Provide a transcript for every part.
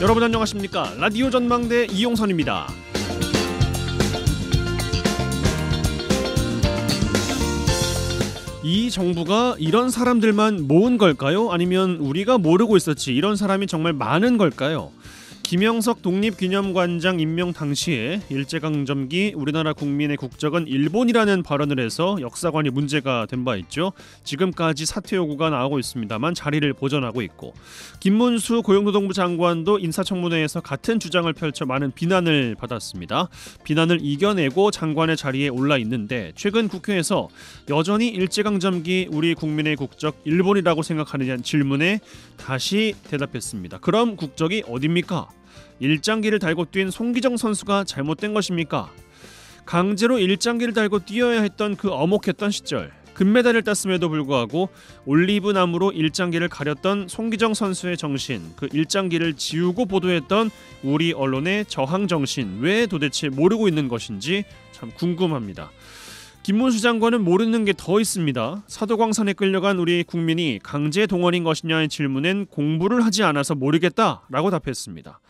여러분 안녕하십니까? 라디오 전망대 이용선입니다. 이 정부가 이런 사람들만 모은 걸까요? 아니면 우리가 모르고 있었지 이런 사람이 정말 많은 걸까요? 김영석 독립기념관장 임명 당시에 일제강점기 우리나라 국민의 국적은 일본이라는 발언을 해서 역사관이 문제가 된 바 있죠. 지금까지 사퇴 요구가 나오고 있습니다만 자리를 보존하고 있고, 김문수 고용노동부 장관도 인사청문회에서 같은 주장을 펼쳐 많은 비난을 받았습니다. 비난을 이겨내고 장관의 자리에 올라 있는데, 최근 국회에서 여전히 일제강점기 우리 국민의 국적 일본이라고 생각하느냐는 질문에 다시 대답했습니다. 그럼 국적이 어딥니까? 일장기를 달고 뛴 송기정 선수가 잘못된 것입니까? 강제로 일장기를 달고 뛰어야 했던 그 엄혹했던 시절, 금메달을 땄음에도 불구하고 올리브 나무로 일장기를 가렸던 송기정 선수의 정신, 그 일장기를 지우고 보도했던 우리 언론의 저항 정신, 왜 도대체 모르고 있는 것인지 참 궁금합니다. 김문수 장관은 모르는 게 더 있습니다. 사도광산에 끌려간 우리 국민이 강제 동원인 것이냐의 질문엔 공부를 하지 않아서 모르겠다라고 답했습니다.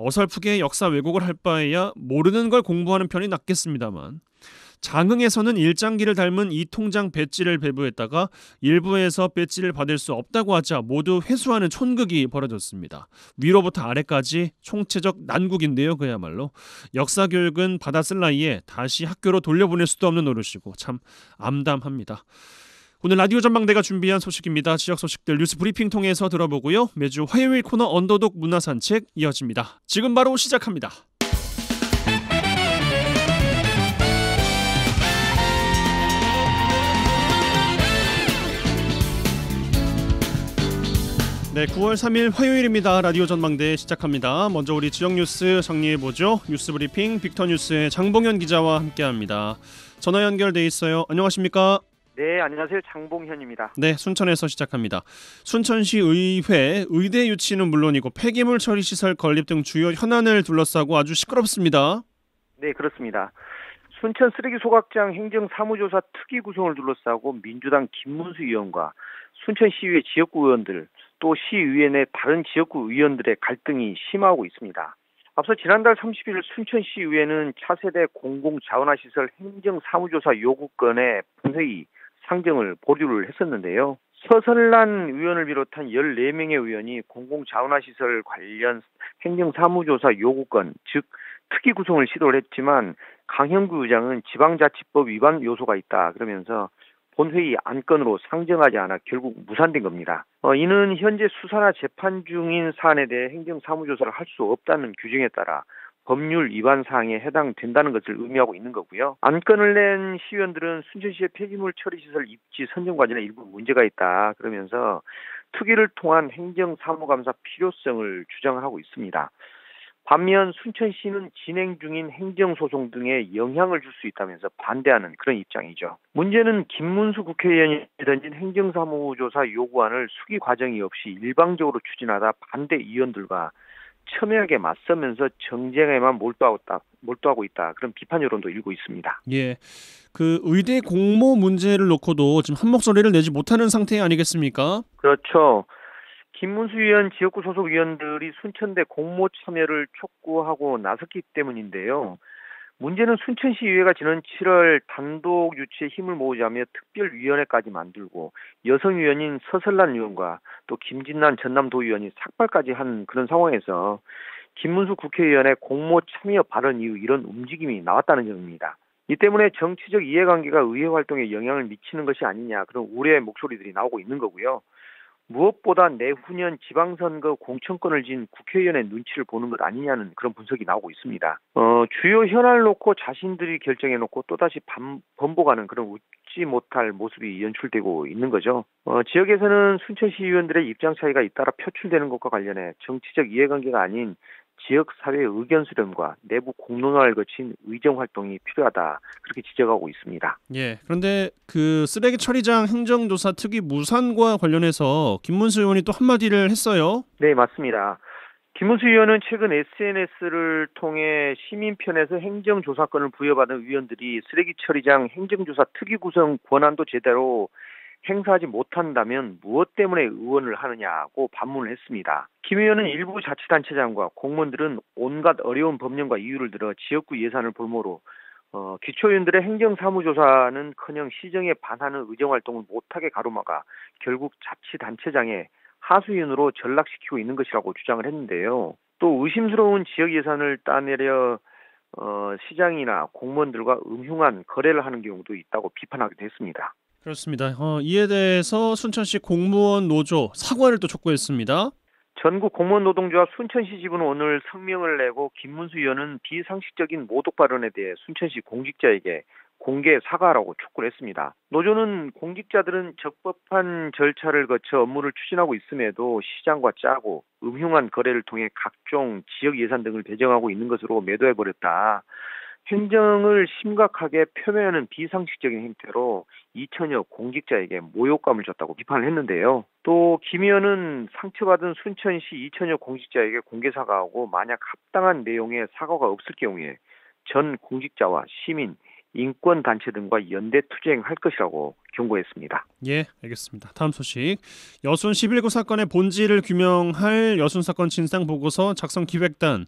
어설프게 역사 왜곡을 할 바에야 모르는 걸 공부하는 편이 낫겠습니다만, 장흥에서는 일장기를 닮은 이 통장 배지를 배부했다가 일부에서 배지를 받을 수 없다고 하자 모두 회수하는 촌극이 벌어졌습니다. 위로부터 아래까지 총체적 난국인데요. 그야말로 역사 교육은 받았을 나이에 다시 학교로 돌려보낼 수도 없는 노릇이고 참 암담합니다. 오늘 라디오 전망대가 준비한 소식입니다. 지역 소식들 뉴스 브리핑 통해서 들어보고요. 매주 화요일 코너 언더독 문화산책 이어집니다. 지금 바로 시작합니다. 네, 9월 3일 화요일입니다. 라디오 전망대 시작합니다. 먼저 우리 지역 뉴스 정리해보죠. 뉴스 브리핑 빅터뉴스의 장봉현 기자와 함께합니다. 전화 연결돼 있어요. 안녕하십니까? 네, 안녕하세요. 장봉현입니다. 네, 순천에서 시작합니다. 순천시 의회 의대 유치는 물론이고 폐기물 처리 시설 건립 등 주요 현안을 둘러싸고 아주 시끄럽습니다. 네, 그렇습니다. 순천 쓰레기 소각장 행정사무조사 특위 구성을 둘러싸고 민주당 김문수 의원과 순천시의회 지역구 의원들, 또 시의회 내 다른 지역구 의원들의 갈등이 심화하고 있습니다. 앞서 지난달 30일 순천시의회는 차세대 공공자원화시설 행정사무조사 요구건의 본회의 상정을 보류를 했었는데요. 서설란 의원을 비롯한 14명의 의원이 공공자원화시설 관련 행정사무조사 요구건, 즉 특위 구성을 시도를 했지만 강형구 의장은 지방자치법 위반 요소가 있다 그러면서 본회의 안건으로 상정하지 않아 결국 무산된 겁니다. 이는 현재 수사나 재판 중인 사안에 대해 행정사무조사를 할 수 없다는 규정에 따라 법률 위반 사항에 해당된다는 것을 의미하고 있는 거고요. 안건을 낸 시의원들은 순천시의 폐기물 처리시설 입지 선정 과정에 일부 문제가 있다 그러면서 특위를 통한 행정사무감사 필요성을 주장을 하고 있습니다. 반면 순천시는 진행 중인 행정소송 등에 영향을 줄 수 있다면서 반대하는 그런 입장이죠. 문제는 김문수 국회의원이 던진 행정사무조사 요구안을 수기 과정이 없이 일방적으로 추진하다 반대 의원들과 첨예하게 맞서면서 정쟁에만 몰두하고 있다. 그런 비판 여론도 일고 있습니다. 예, 그 의대 공모 문제를 놓고도 지금 한 목소리를 내지 못하는 상태 아니겠습니까? 그렇죠. 김문수 의원 지역구 소속 의원들이 순천대 공모 참여를 촉구하고 나섰기 때문인데요. 문제는 순천시의회가 지난 7월 단독 유치에 힘을 모으자며 특별위원회까지 만들고 여성 의원인 서설란 의원과 또 김진난 전남도의원이 삭발까지 한 그런 상황에서 김문수 국회의원의 공모 참여 발언 이후 이런 움직임이 나왔다는 점입니다. 이 때문에 정치적 이해관계가 의회 활동에 영향을 미치는 것이 아니냐 그런 우려의 목소리들이 나오고 있는 거고요. 무엇보다 내후년 지방선거 공천권을 진 국회의원의 눈치를 보는 것 아니냐는 그런 분석이 나오고 있습니다. 주요 현안을 놓고 자신들이 결정해놓고 또다시 번복하는 그런 웃지 못할 모습이 연출되고 있는 거죠. 지역에서는 순천시 의원들의 입장 차이가 잇따라 표출되는 것과 관련해 정치적 이해관계가 아닌 지역사회의 의견 수렴과 내부 공론화를 거친 의정활동이 필요하다 그렇게 지적하고 있습니다. 예, 그런데 그 쓰레기 처리장 행정조사 특위 무산과 관련해서 김문수 의원이 또 한마디를 했어요. 네, 맞습니다. 김문수 의원은 최근 SNS를 통해 시민편에서 행정조사권을 부여받은 의원들이 쓰레기 처리장 행정조사 특위 구성 권한도 제대로 행사하지 못한다면 무엇 때문에 의원을 하느냐고 반문을 했습니다. 김 의원은 일부 자치단체장과 공무원들은 온갖 어려운 법령과 이유를 들어 지역구 예산을 볼모로 기초의원들의 행정사무조사는커녕 시정에 반하는 의정활동을 못하게 가로막아 결국 자치단체장의 하수인으로 전락시키고 있는 것이라고 주장을 했는데요. 또 의심스러운 지역 예산을 따내려 시장이나 공무원들과 음흉한 거래를 하는 경우도 있다고 비판하기도 했습니다. 그렇습니다. 이에 대해서 순천시 공무원 노조 사과를 또 촉구했습니다. 전국 공무원 노동조합 순천시 지부는 오늘 성명을 내고 김문수 의원은 비상식적인 모독 발언에 대해 순천시 공직자에게 공개 사과하라고 촉구를 했습니다. 노조는 공직자들은 적법한 절차를 거쳐 업무를 추진하고 있음에도 시장과 짜고 음흉한 거래를 통해 각종 지역 예산 등을 배정하고 있는 것으로 매도해버렸다. 행정을 심각하게 폄훼하는 비상식적인 행태로 2천여 공직자에게 모욕감을 줬다고 비판을 했는데요. 또 김 의원은 상처받은 순천시 2천여 공직자에게 공개 사과하고 만약 합당한 내용의 사과가 없을 경우에 전 공직자와 시민, 인권단체 등과 연대 투쟁할 것이라고 경고했습니다. 예, 알겠습니다. 다음 소식. 여순 11구 사건의 본질을 규명할 여순 사건 진상보고서 작성 기획단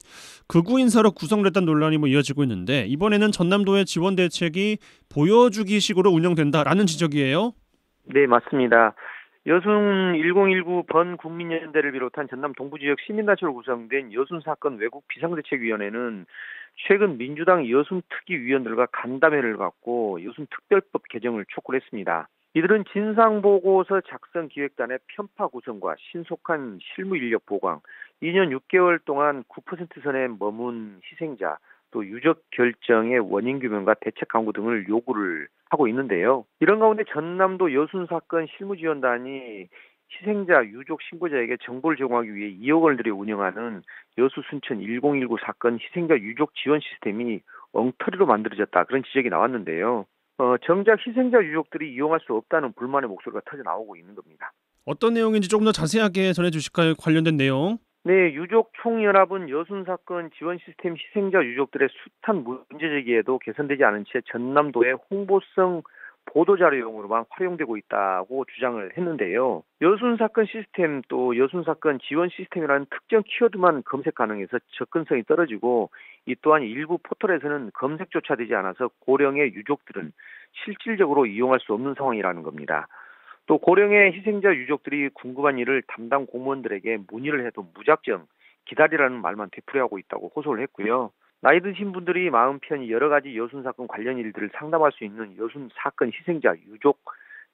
극우 인사로 구성됐다는 논란이 이어지고 있는데 이번에는 전남도의 지원 대책이 보여주기식으로 운영된다라는 지적이에요. 네, 맞습니다. 여순 1019 번국민연대를 비롯한 전남 동부지역 시민단체로 구성된 여순 사건 외국 비상대책위원회는 최근 민주당 여순 특위위원들과 간담회를 갖고 여순 특별법 개정을 촉구를 했습니다. 이들은 진상보고서 작성 기획단의 편파 구성과 신속한 실무 인력 보강, 2년 6개월 동안 9% 선에 머문 희생자, 또 유적 결정의 원인 규명과 대책 강구 등을 요구를 하고 있는데요. 이런 가운데 전남도 여순 사건 실무지원단이 희생자 유족 신고자에게 정보를 제공하기 위해 2억 원을 들여 운영하는 여수 순천 1019 사건 희생자 유족 지원 시스템이 엉터리로 만들어졌다, 그런 지적이 나왔는데요. 정작 희생자 유족들이 이용할 수 없다는 불만의 목소리가 터져 나오고 있는 겁니다. 어떤 내용인지 조금 더 자세하게 전해주실까요? 관련된 내용. 네, 유족총연합은 여순 사건 지원 시스템 희생자 유족들의 숱한 문제 제기에도 개선되지 않은 채 전남도의 홍보성 보도자료용으로만 활용되고 있다고 주장을 했는데요. 여순 사건 시스템 또 여순 사건 지원 시스템이라는 특정 키워드만 검색 가능해서 접근성이 떨어지고 이 또한 일부 포털에서는 검색조차 되지 않아서 고령의 유족들은 실질적으로 이용할 수 없는 상황이라는 겁니다. 또 고령의 희생자 유족들이 궁금한 일을 담당 공무원들에게 문의를 해도 무작정 기다리라는 말만 되풀이하고 있다고 호소를 했고요. 나이 드신 분들이 마음 편히 여러 가지 여순 사건 관련 일들을 상담할 수 있는 여순 사건 희생자 유족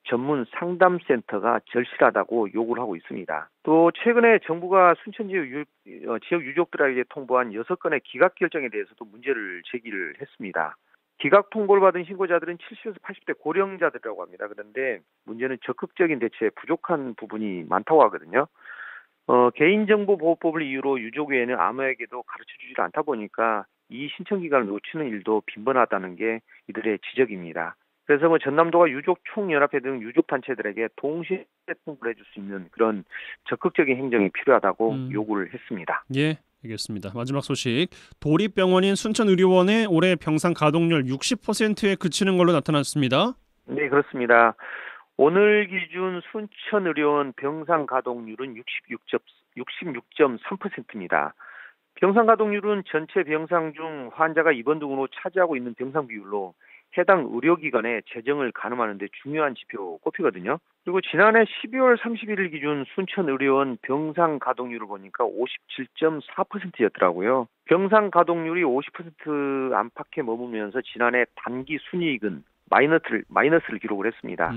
전문 상담센터가 절실하다고 요구를 하고 있습니다. 또 최근에 정부가 순천 지역 유족들에게 통보한 6건의 기각 결정에 대해서도 문제를 제기를 했습니다. 기각 통보를 받은 신고자들은 70에서 80대 고령자들이라고 합니다. 그런데 문제는 적극적인 대처에 부족한 부분이 많다고 하거든요. 개인정보보호법을 이유로 유족 외에는 아무에게도 가르쳐주지 않다 보니까 이 신청 기간을 놓치는 일도 빈번하다는 게 이들의 지적입니다. 그래서 전남도가 유족총연합회 등 유족단체들에게 동시에 통보를 해줄 수 있는 그런 적극적인 행정이 필요하다고 요구를 했습니다. 예, 알겠습니다. 마지막 소식. 도립병원인 순천의료원의 올해 병상 가동률 60%에 그치는 걸로 나타났습니다. 네, 그렇습니다. 오늘 기준 순천의료원 병상 가동률은 66.3%입니다. 병상 가동률은 전체 병상 중 환자가 입원 등으로 차지하고 있는 병상 비율로 해당 의료기관의 재정을 가늠하는 데 중요한 지표로 꼽히거든요. 그리고 지난해 12월 31일 기준 순천의료원 병상 가동률을 보니까 57.4%였더라고요. 병상 가동률이 50% 안팎에 머무면서 지난해 단기 순이익은 마이너스를 기록을 했습니다.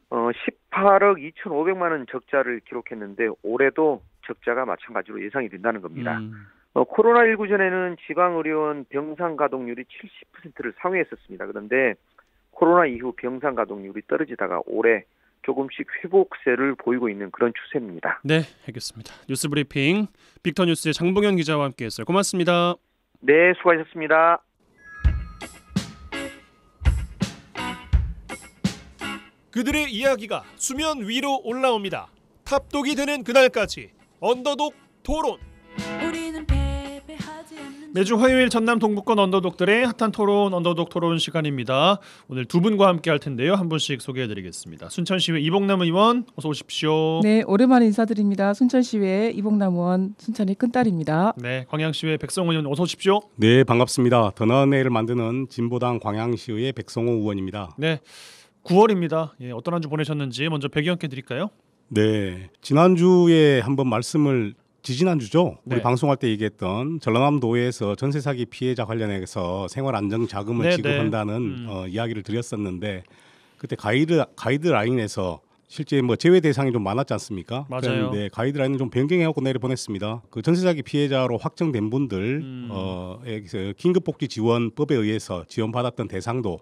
18억 2,500만 원 적자를 기록했는데 올해도 적자가 마찬가지로 예상이 된다는 겁니다. 코로나19 전에는 지방의료원 병상 가동률이 70%를 상회했었습니다. 그런데 코로나 이후 병상 가동률이 떨어지다가 올해 조금씩 회복세를 보이고 있는 그런 추세입니다. 네, 알겠습니다. 뉴스 브리핑 빅터뉴스의 장봉현 기자와 함께했어요. 고맙습니다. 네, 수고하셨습니다. 그들의 이야기가 수면 위로 올라옵니다. 탑독이 되는 그날까지 언더독 토론. 우리는 패배하지 않는 매주 화요일 전남 동부권 언더독들의 핫한 토론 언더독 토론 시간입니다. 오늘 두 분과 함께 할 텐데요. 한 분씩 소개해드리겠습니다. 순천시의회 이봉남 의원 어서 오십시오. 네, 오랜만에 인사드립니다. 순천시의회 이봉남 의원, 순천의 큰딸입니다. 네, 광양시의회 백성호 의원 어서 오십시오. 네, 반갑습니다. 더 나은 해를 만드는 진보당 광양시의회 백성호 의원입니다. 네, 9월입니다. 예, 어떤 한 주 보내셨는지 먼저 배경께 드릴까요? 네, 지난주에 한번 말씀을 지지난주죠. 네. 우리 방송할 때 얘기했던 전라남도에서 전세 사기 피해자 관련해서 생활 안정 자금을 네, 지급한다는 이야기를 드렸었는데 그때 가이드라인에서 실제 뭐 제외 대상이 좀 많았지 않습니까? 맞아요. 그런데 가이드라인을 좀 변경해갖고 내려보냈습니다. 그 전세 사기 피해자로 확정된 분들 긴급복지 지원법에 의해서 지원받았던 대상도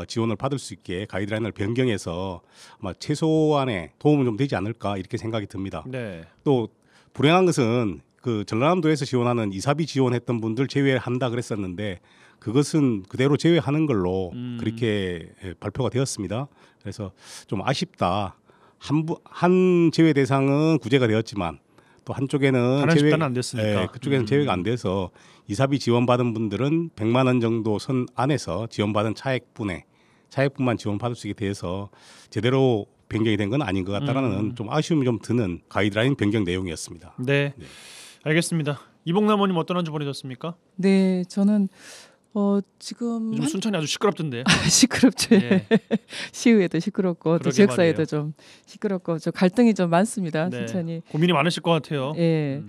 지원을 받을 수 있게 가이드라인을 변경해서 아마 최소한의 도움은 좀 되지 않을까 이렇게 생각이 듭니다. 네. 또 불행한 것은 그 전라남도에서 지원하는 이사비 지원했던 분들 제외한다 그랬었는데 그것은 그대로 제외하는 걸로 그렇게 발표가 되었습니다. 그래서 좀 아쉽다. 한 제외 대상은 구제가 되었지만 또 한쪽에는 다른 집단은 안 됐으니까. 그쪽에는 제외가 안 돼서 이사비 지원받은 분들은 100만 원 정도 선 안에서 지원받은 차액분만 지원받을 수 있게 돼서 제대로 변경이 된 건 아닌 것 같다라는 좀 아쉬움이 좀 드는 가이드라인 변경 내용이었습니다. 네, 네. 알겠습니다. 이봉남 의원님 어떤 한 주 보내셨습니까? 네, 저는 지금 요즘 순천이 아주 시끄럽던데. 시끄럽죠. 예. 시의회도 시끄럽고 또 그러게 지역사회도 말이에요. 좀 시끄럽고 좀 갈등이 좀 많습니다. 네. 순천이. 고민이 많으실 것 같아요. 예.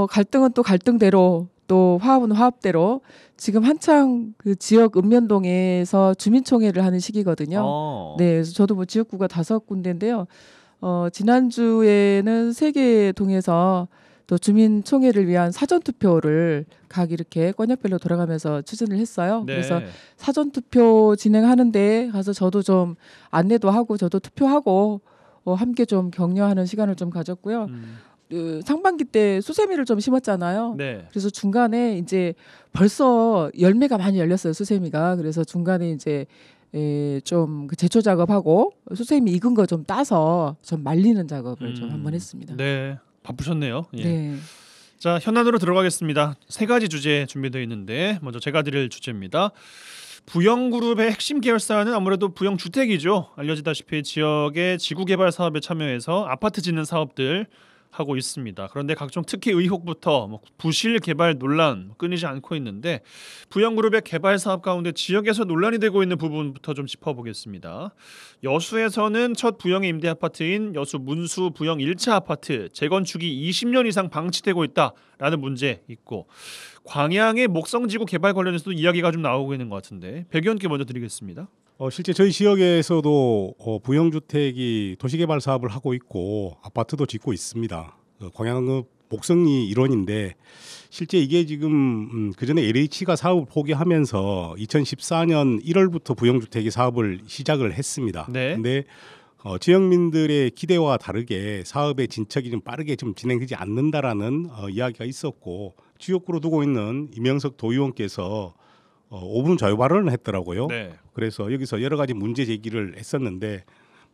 갈등은 또 갈등대로 또 화합은 화합대로 지금 한창 그 지역 읍면동에서 주민총회를 하는 시기거든요. 네, 그래서 저도 뭐 지역구가 5군데인데요. 지난주에는 3개 동에서 또 주민총회를 위한 사전투표를 각 이렇게 권역별로 돌아가면서 추진을 했어요. 네. 그래서 사전투표 진행하는데 가서 저도 좀 안내도 하고 저도 투표하고 함께 좀 격려하는 시간을 좀 가졌고요. 상반기 때 수세미를 좀 심었잖아요. 네. 그래서 중간에 이제 벌써 열매가 많이 열렸어요, 수세미가. 그래서 중간에 이제 좀 그 제초 작업하고 수세미 익은 거 좀 따서 좀 말리는 작업을 좀 한번 했습니다. 네, 바쁘셨네요. 예. 네. 자, 현안으로 들어가겠습니다. 3가지 주제 준비되어 있는데 먼저 제가 드릴 주제입니다. 부영그룹의 핵심 계열사는 아무래도 부영주택이죠. 알려지다시피 지역의 지구개발 사업에 참여해서 아파트 짓는 사업들 하고 있습니다. 그런데 각종 특혜 의혹부터 부실 개발 논란 끊이지 않고 있는데 부영그룹의 개발 사업 가운데 지역에서 논란이 되고 있는 부분부터 좀 짚어보겠습니다. 여수에서는 첫 부영의 임대 아파트인 여수 문수 부영 1차 아파트 재건축이 20년 이상 방치되고 있다라는 문제 있고 광양의 목성지구 개발 관련해서도 이야기가 좀 나오고 있는 것 같은데 백의원께 먼저 드리겠습니다. 실제 저희 지역에서도 부영주택이 도시개발 사업을 하고 있고 아파트도 짓고 있습니다. 광양읍 목성리 일원인데 실제 이게 지금 그전에 LH가 사업을 포기하면서 2014년 1월부터 부영주택이 사업을 시작을 했습니다. 네. 근데 지역민들의 기대와 다르게 사업의 진척이 좀 빠르게 좀 진행되지 않는다라는 이야기가 있었고 지역구로 두고 있는 이명석 도의원께서 5분 자유 발언을 했더라고요. 네. 그래서 여기서 여러 가지 문제 제기를 했었는데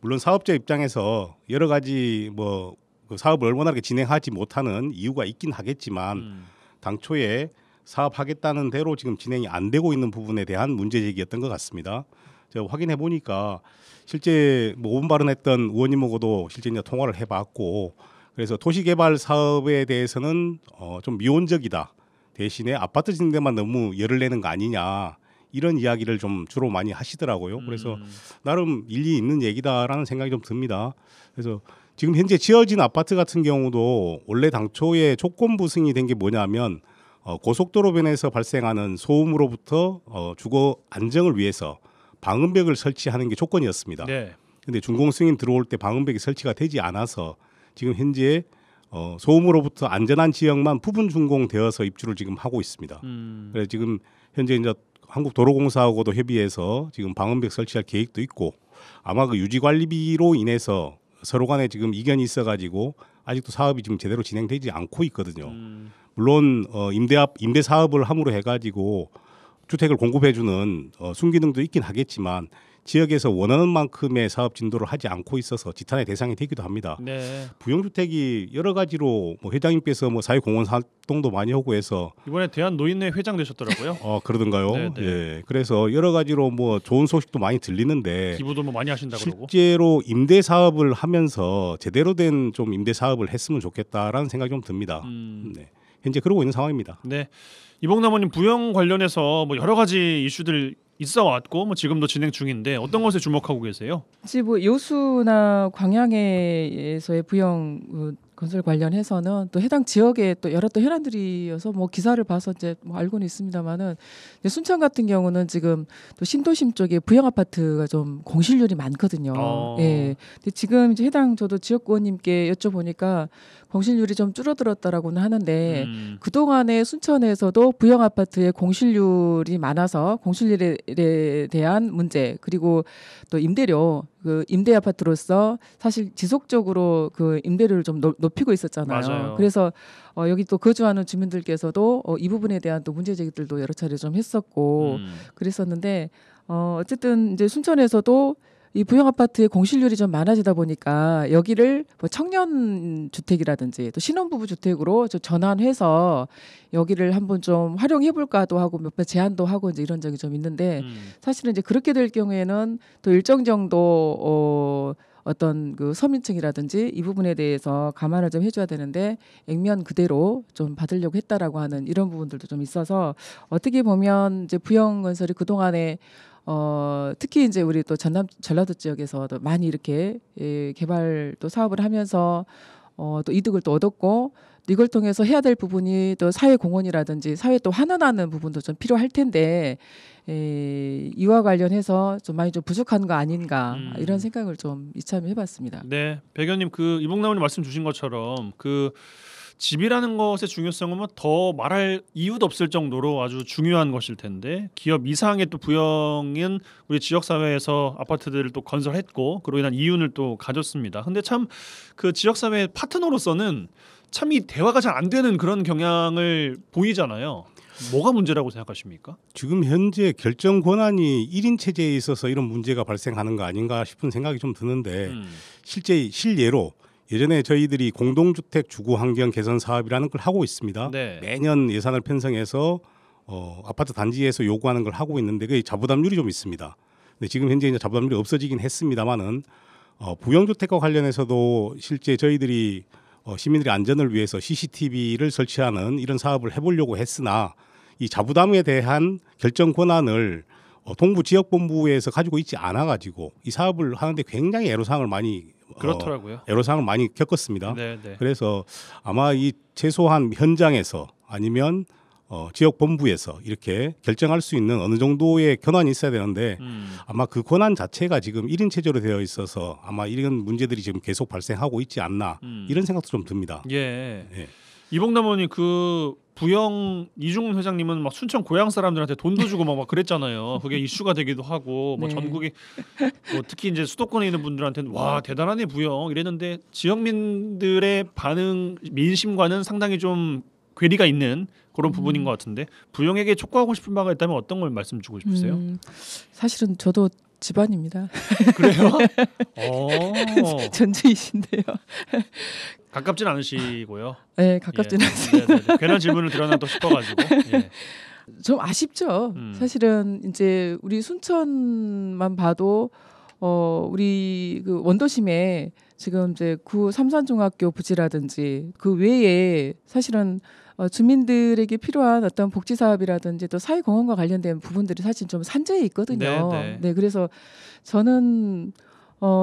물론 사업자 입장에서 여러 가지 그 사업을 원활하게 진행하지 못하는 이유가 있긴 하겠지만 당초에 사업하겠다는 대로 지금 진행이 안 되고 있는 부분에 대한 문제 제기였던 것 같습니다. 제가 확인해 보니까 실제 5분 발언했던 의원님하고도 실제 이제 통화를 해봤고 그래서 도시개발 사업에 대해서는 좀 미온적이다. 대신에 아파트 짓는 데만 너무 열을 내는 거 아니냐 이런 이야기를 좀 주로 많이 하시더라고요. 그래서 나름 일리 있는 얘기다라는 생각이 좀 듭니다. 그래서 지금 현재 지어진 아파트 같은 경우도 원래 당초에 조건부 승인이 된 게 뭐냐면 고속도로변에서 발생하는 소음으로부터 주거 안정을 위해서 방음벽을 설치하는 게 조건이었습니다. 네. 근데 준공 승인 들어올 때 방음벽이 설치가 되지 않아서 지금 현재 소음으로부터 안전한 지역만 부분 준공되어서 입주를 지금 하고 있습니다. 그래서 지금 현재 이제 한국도로공사하고도 협의해서 지금 방음벽 설치할 계획도 있고 아마 그 유지관리비로 인해서 서로 간에 지금 이견이 있어가지고 아직도 사업이 지금 제대로 진행되지 않고 있거든요. 물론 임대 사업을 함으로 해가지고 주택을 공급해주는 순기능도 있긴 하겠지만 지역에서 원하는 만큼의 사업 진도를 하지 않고 있어서 지탄의 대상이 되기도 합니다. 네. 부영주택이 여러 가지로 뭐 회장님께서 뭐 사회공헌 활동도 많이 하고 해서 이번에 대한노인회 회장 되셨더라고요. 그러던가요? 네, 네. 예. 그래서 여러 가지로 뭐 좋은 소식도 많이 들리는데 기부도 뭐 많이 하신다고 그러고. 실제로 임대 사업을 하면서 제대로 된 좀 임대 사업을 했으면 좋겠다라는 생각이 좀 듭니다. 네. 현재 그러고 있는 상황입니다. 네. 이봉남원님 부영 관련해서 뭐 여러 가지 이슈들 있어 왔고 뭐 지금도 진행 중인데 어떤 것에 주목하고 계세요? 혹시 뭐 여수나 광양에서의 부영 건설 관련해서는 또 해당 지역에 또 여러 또 현안들이어서 뭐 기사를 봐서 이제 뭐 알고는 있습니다만은 순천 같은 경우는 지금 또 신도심 쪽에 부영 아파트가 좀 공실률이 많거든요. 예. 근데 지금 이제 해당 저도 지역구원님께 여쭤보니까 공실률이 좀 줄어들었다라고는 하는데 그 동안에 순천에서도 부영 아파트의 공실률이 많아서 공실률에 대한 문제 그리고 또 임대료 그 임대 아파트로서 사실 지속적으로 그 임대료를 좀 높이고 있었잖아요. 맞아요. 그래서 여기 또 거주하는 주민들께서도 이 부분에 대한 또 문제 제기들도 여러 차례 좀 했었고 그랬었는데 어쨌든 이제 순천에서도 이 부영 아파트의 공실률이 좀 많아지다 보니까 여기를 뭐 청년 주택이라든지 또 신혼부부 주택으로 좀 전환해서 여기를 한번 좀 활용해 볼까도 하고 몇 번 제안도 하고 이제 이런 적이 좀 있는데 사실은 이제 그렇게 될 경우에는 또 일정 정도 어떤 그 서민층이라든지 이 부분에 대해서 감안을 좀 해줘야 되는데 액면 그대로 좀 받으려고 했다라고 하는 이런 부분들도 좀 있어서 어떻게 보면 이제 부영건설이 그 동안에 특히 이제 우리 또 전라도 지역에서도 많이 이렇게 개발 또 사업을 하면서 또 이득을 또 얻었고 이걸 통해서 해야 될 부분이 또 사회 공헌이라든지 사회 또 환원하는 부분도 좀 필요할 텐데 이와 관련해서 좀 많이 좀 부족한 거 아닌가 이런 생각을 좀 이참에 해봤습니다. 네, 백연님 그 이봉남원님 말씀 주신 것처럼 그 집이라는 것의 중요성은 뭐 더 말할 이유도 없을 정도로 아주 중요한 것일 텐데 기업 이상의 또 부영은 우리 지역 사회에서 아파트들을 또 건설했고 그로 인한 이윤을 또 가졌습니다. 근데 참 그 지역 사회 파트너로서는 참 이 대화가 잘 안 되는 그런 경향을 보이잖아요. 뭐가 문제라고 생각하십니까? 지금 현재 결정 권한이 1인 체제에 있어서 이런 문제가 발생하는 거 아닌가 싶은 생각이 좀 드는데 실예로 예전에 저희들이 공동주택 주거 환경 개선 사업이라는 걸 하고 있습니다. 네. 매년 예산을 편성해서 아파트 단지에서 요구하는 걸 하고 있는데 그게 자부담률이 좀 있습니다. 근데 지금 현재 이제 자부담률이 없어지긴 했습니다만은 부영주택과 관련해서도 실제 저희들이 시민들의 안전을 위해서 CCTV를 설치하는 이런 사업을 해보려고 했으나 이 자부담에 대한 결정 권한을 동부 지역본부에서 가지고 있지 않아가지고 이 사업을 하는데 굉장히 애로사항을 많이 그렇더라고요. 애로사항을 많이 겪었습니다. 네. 그래서 아마 이 최소한 현장에서 아니면 지역 본부에서 이렇게 결정할 수 있는 어느 정도의 권한이 있어야 되는데 아마 그 권한 자체가 지금 1인 체제로 되어 있어서 아마 이런 문제들이 지금 계속 발생하고 있지 않나 이런 생각도 좀 듭니다. 예. 이봉남원이 그 부영 이중훈 회장님은 막 순천 고향 사람들한테 돈도 주고 막 그랬잖아요. 그게 이슈가 되기도 하고 뭐 네. 전국에 뭐 특히 이제 수도권에 있는 분들한테는 와 대단하네 부영 이랬는데 지역민들의 반응 민심과는 상당히 좀 괴리가 있는 그런 부분인 것 같은데 부영에게 촉구하고 싶은 바가 있다면 어떤 걸 말씀 주고 싶으세요? 사실은 저도 집안입니다. 그래요? 전주이신데요. 가깝진 않으시고요. 네, 가깝진 않습니다. 네네네. 괜한 질문을 드려나 또 싶어가지고. 예. 좀 아쉽죠. 사실은 이제 우리 순천만 봐도 우리 그 원도심에 지금 이제 구 삼산중학교 부지라든지 그 외에 사실은 주민들에게 필요한 어떤 복지 사업이라든지 또 사회 공헌과 관련된 부분들이 사실 좀 산재해 있거든요. 네, 그래서 저는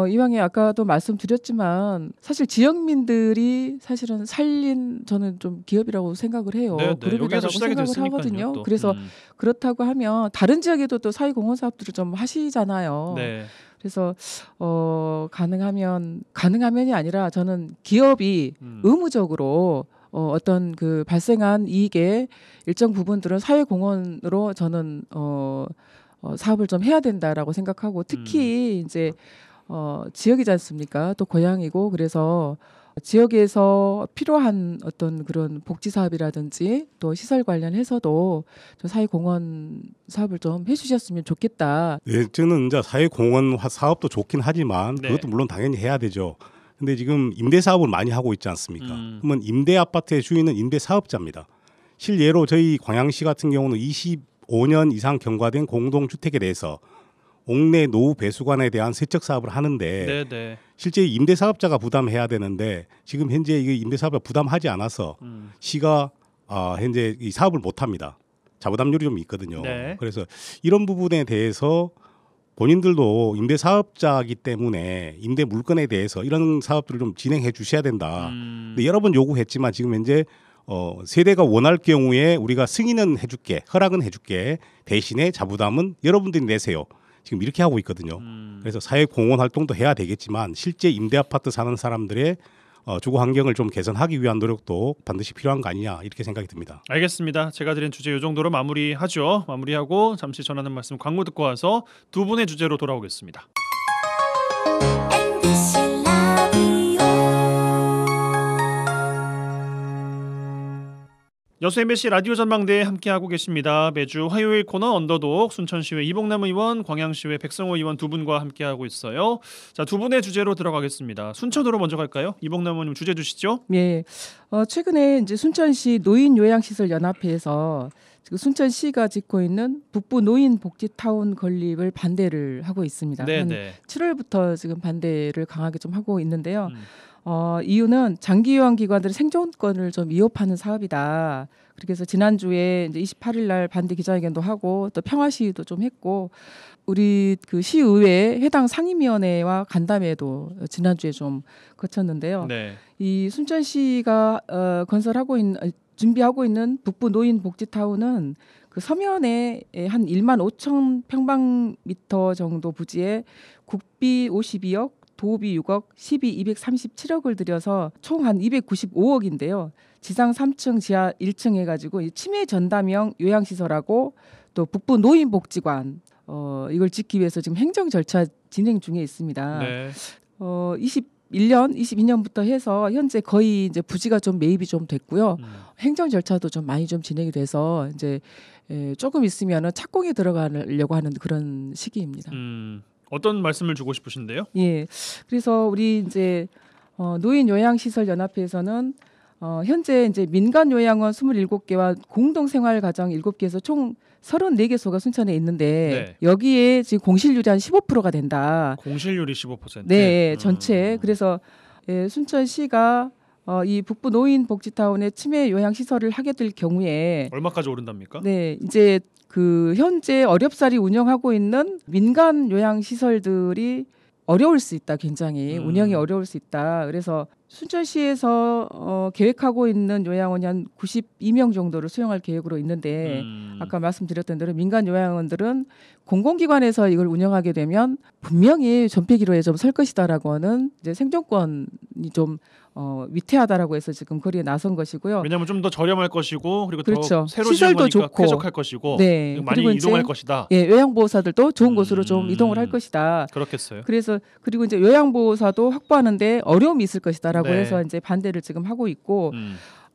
이왕에 아까도 말씀드렸지만 사실 지역민들이 사실은 살린 저는 좀 기업이라고 생각을 해요. 그룹이라고 생각을 하거든요. 또. 그래서 그렇다고 하면 다른 지역에도 또 사회 공헌 사업들을 좀 하시잖아요. 네. 그래서 가능하면이 아니라 저는 기업이 의무적으로 어떤 그 발생한 이익의 일정 부분들은 사회 공헌으로 저는 사업을 좀 해야 된다라고 생각하고 특히 이제 지역이지 않습니까? 또 고향이고 그래서 지역에서 필요한 어떤 그런 복지 사업이라든지 또 시설 관련해서도 좀 사회공헌 사업을 좀 해주셨으면 좋겠다. 네, 저는 이제 사회공헌 사업도 좋긴 하지만 네. 그것도 물론 당연히 해야 되죠. 근데 지금 임대 사업을 많이 하고 있지 않습니까? 그러면 임대 아파트의 주인은 임대 사업자입니다. 실예로 저희 광양시 같은 경우는 25년 이상 경과된 공동주택에 대해서 옥내 노후 배수관에 대한 세척 사업을 하는데 네네. 실제 임대 사업자가 부담해야 되는데 지금 현재 이게 임대 사업자 부담하지 않아서 시가 현재 이 사업을 못 합니다. 자부담률이 좀 있거든요. 네. 그래서 이런 부분에 대해서 본인들도 임대 사업자이기 때문에 임대 물건에 대해서 이런 사업들을 좀 진행해 주셔야 된다. 근데 여러 번 요구했지만 지금 현재 세대가 원할 경우에 우리가 승인은 해줄게, 허락은 해줄게. 대신에 자부담은 여러분들이 내세요. 지금 이렇게 하고 있거든요. 그래서 사회공헌 활동도 해야 되겠지만 실제 임대 아파트 사는 사람들의 주거 환경을 좀 개선하기 위한 노력도 반드시 필요한 거 아니냐 이렇게 생각이 듭니다. 알겠습니다. 제가 드린 주제 이 정도로 마무리하죠. 마무리하고 잠시 전하는 말씀 광고 듣고 와서 두 분의 주제로 돌아오겠습니다. MBC 라디오 여수 MBC 라디오 전망대에 함께하고 계십니다. 매주 화요일 코너 언더독 순천시회 이봉남 의원, 광양시회 백성호 의원 두 분과 함께하고 있어요. 자, 두 분의 주제로 들어가겠습니다. 순천으로 먼저 갈까요? 이봉남 의원님 주제 주시죠. 예. 최근에 이제 순천시 노인요양시설연합회에서 지금 순천시가 짓고 있는 북부 노인복지타운 건립을 반대를 하고 있습니다. 한 네네. 7월부터 지금 반대를 강하게 좀 하고 있는데요. 이유는 장기요양기관들의 생존권을 좀 위협하는 사업이다. 그래서 지난주에 이제 28일 날 반대 기자회견도 하고 또 평화시위도 좀 했고 우리 그 시의회 해당 상임위원회와 간담회도 지난주에 좀 거쳤는데요. 네. 이 순천시가 준비하고 있는 북부 노인복지타운은 그 서면에 한 1만 5천 평방미터 정도 부지에 국비 52억, 도비 6억, 시비 237억을 들여서 총 한 295억인데요. 지상 3층, 지하 1층 해가지고 치매 전담형 요양시설하고 또 북부 노인복지관 이걸 짓기 위해서 지금 행정 절차 진행 중에 있습니다. 네. 22년부터 해서 현재 거의 이제 부지가 좀 매입이 좀 됐고요. 행정 절차도 좀 많이 좀 진행이 돼서 이제 조금 있으면은 착공에 들어가려고 하는 그런 시기입니다. 어떤 말씀을 주고 싶으신데요? 예. 그래서 우리 이제 노인 요양 시설 연합회에서는 현재 이제 민간 요양원 27개와 공동 생활 가정 7개에서 총 34개소가 순천에 있는데 네. 여기에 지금 공실률이 한 15%가 된다. 공실률이 15%. 네, 전체. 그래서 순천시가 이 북부 노인복지타운에 치매 요양 시설을 하게 될 경우에 얼마까지 오른답니까? 네, 이제 그 현재 어렵사리 운영하고 있는 민간 요양 시설들이 어려울 수 있다. 굉장히 운영이 어려울 수 있다. 그래서 순천시에서 계획하고 있는 요양원이 한 92명 정도를 수용할 계획으로 있는데 아까 말씀드렸던 대로 민간 요양원들은 공공기관에서 이걸 운영하게 되면 분명히 존폐기로에 좀 설 것이다라고 하는 이제 생존권이 좀 위태하다라고 해서 지금 거리에 나선 것이고요. 왜냐하면 좀 더 저렴할 것이고 그리고 그렇죠. 더 새로 시설도 지은 거니까 좋고. 쾌적할 것이고 네. 많이 그리고 이동할 이제 것이다. 예, 요양보호사들도 좋은 곳으로 좀 이동을 할 것이다. 그렇겠어요. 그래서 그리고 이제 요양보호사도 확보하는데 어려움이 있을 것이다라고 네. 해서 이제 반대를 지금 하고 있고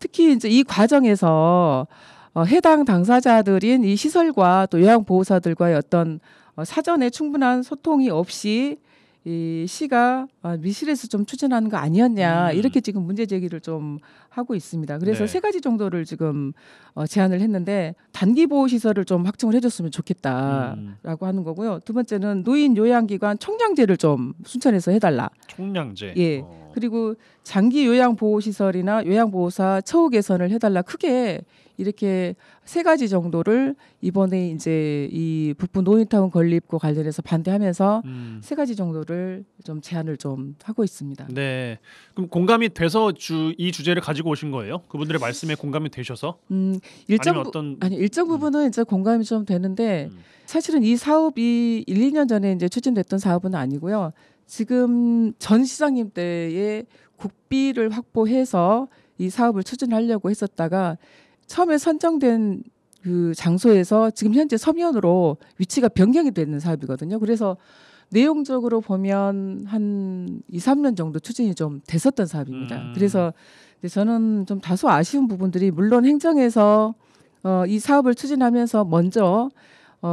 특히 이제 이 과정에서 해당 당사자들인 이 시설과 또 요양보호사들과의 어떤 사전에 충분한 소통이 없이 이 시가 미실에서 좀 추진하는 거 아니었냐 이렇게 지금 문제 제기를 좀 하고 있습니다. 그래서 네. 세 가지 정도를 지금 제안을 했는데 단기 보호 시설을 좀 확충을 해줬으면 좋겠다라고 하는 거고요. 두 번째는 노인 요양기관 총량제를 좀 순천에서 해달라. 총량제. 예. 그리고 장기 요양 보호 시설이나 요양보호사 처우 개선을 해달라. 크게 이렇게 세 가지 정도를 이번에 이제 이 북부 노인타운 건립과 관련해서 반대하면서 세 가지 정도를 좀 제안을 좀 하고 있습니다. 네. 그럼 공감이 돼서 이 주제를 가지고 오신 거예요? 그분들의 말씀에 공감이 되셔서? 일정 부분은 이제 공감이 좀 되는데 사실은 이 사업이 1, 2년 전에 이제 추진됐던 사업은 아니고요. 지금 전 시장님 때에 국비를 확보해서 이 사업을 추진하려고 했었다가 처음에 선정된 그 장소에서 지금 현재 서면으로 위치가 변경이 되는 사업이거든요. 그래서 내용적으로 보면 한 2, 3년 정도 추진이 좀 됐었던 사업입니다. 그래서 저는 좀 다소 아쉬운 부분들이 물론 행정에서 이 사업을 추진하면서 먼저